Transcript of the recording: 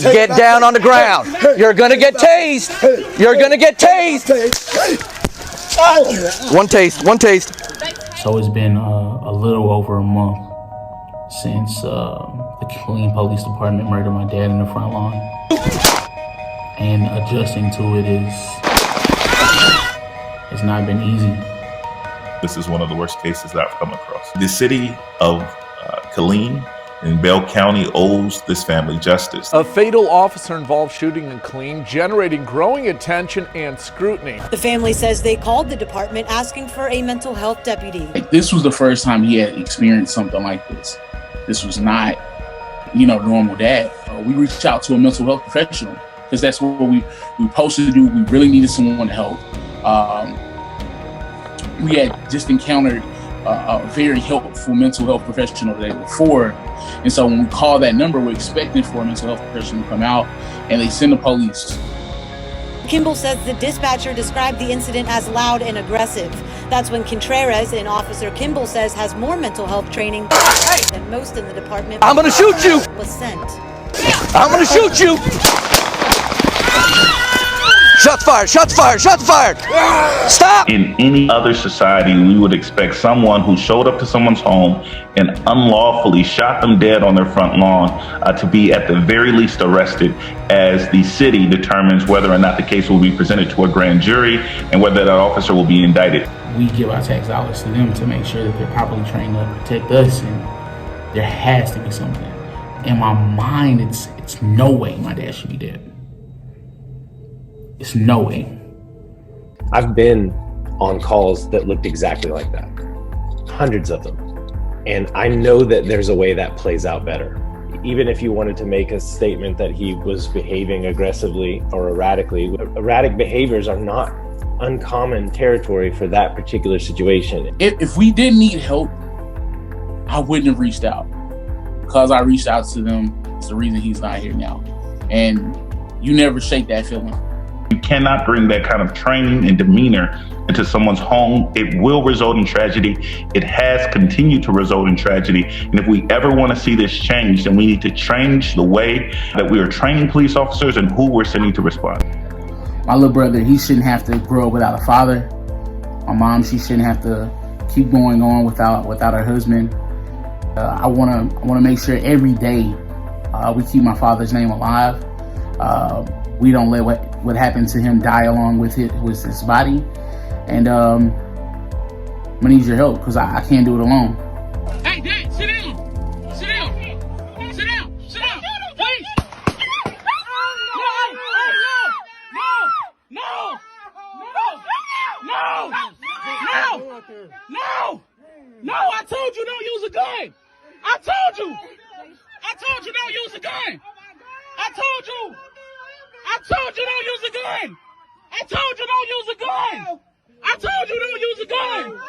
Get down on the ground. You're gonna get tased. You're gonna get tased. One taste, one taste. So it's been a little over a month since the Killeen Police Department murdered my dad in the front lawn. And adjusting to it it's not been easy. This is one of the worst cases that I've come across. The city of Killeen in Bell County owes this family justice. A fatal officer-involved shooting in Killeen generating growing attention and scrutiny. The family says they called the department asking for a mental health deputy. This was the first time he had experienced something like this. This was not, normal dad. We reached out to a mental health professional because that's what we supposed to do. We really needed someone to help. We had just encountered a very helpful mental health professional the day before. And so when we call that number, we're expecting for a mental health professional to come out, and they send the police. Kimball says the dispatcher described the incident as loud and aggressive. That's when Contreras, an officer Kimball says has more mental health training than most in the department. I'm gonna shoot you! Was sent. I'm gonna shoot you! Shots fired! Shots fired! Shots fired! Stop! In any other society, we would expect someone who showed up to someone's home and unlawfully shot them dead on their front lawn to be at the very least arrested as the city determines whether or not the case will be presented to a grand jury and whether that officer will be indicted. We give our tax dollars to them to make sure that they're properly trained to protect us, and there has to be something. In my mind, it's no way my dad should be dead. It's no way. I've been on calls that looked exactly like that, hundreds of them. And I know that there's a way that plays out better. Even if you wanted to make a statement that he was behaving aggressively or erratically, erratic behaviors are not uncommon territory for that particular situation. If we didn't need help, I wouldn't have reached out. Because I reached out to them, it's the reason he's not here now. And you never shake that feeling. You cannot bring that kind of training and demeanor into someone's home. It will result in tragedy. It has continued to result in tragedy. And if we ever want to see this change, then we need to change the way that we are training police officers and who we're sending to respond. My little brother, he shouldn't have to grow up without a father. My mom, she shouldn't have to keep going on without her husband. I want to make sure every day we keep my father's name alive. We don't let what happened to him die along with his body. And I'm gonna need your help because I can't do it alone. Hey, Dad, sit down. Sit down. Sit down. Sit down. Please. No, I told you don't use a gun. I told you don't use a gun. I told you don't use a gun. I told you don't use a gun. I told you don't use a gun.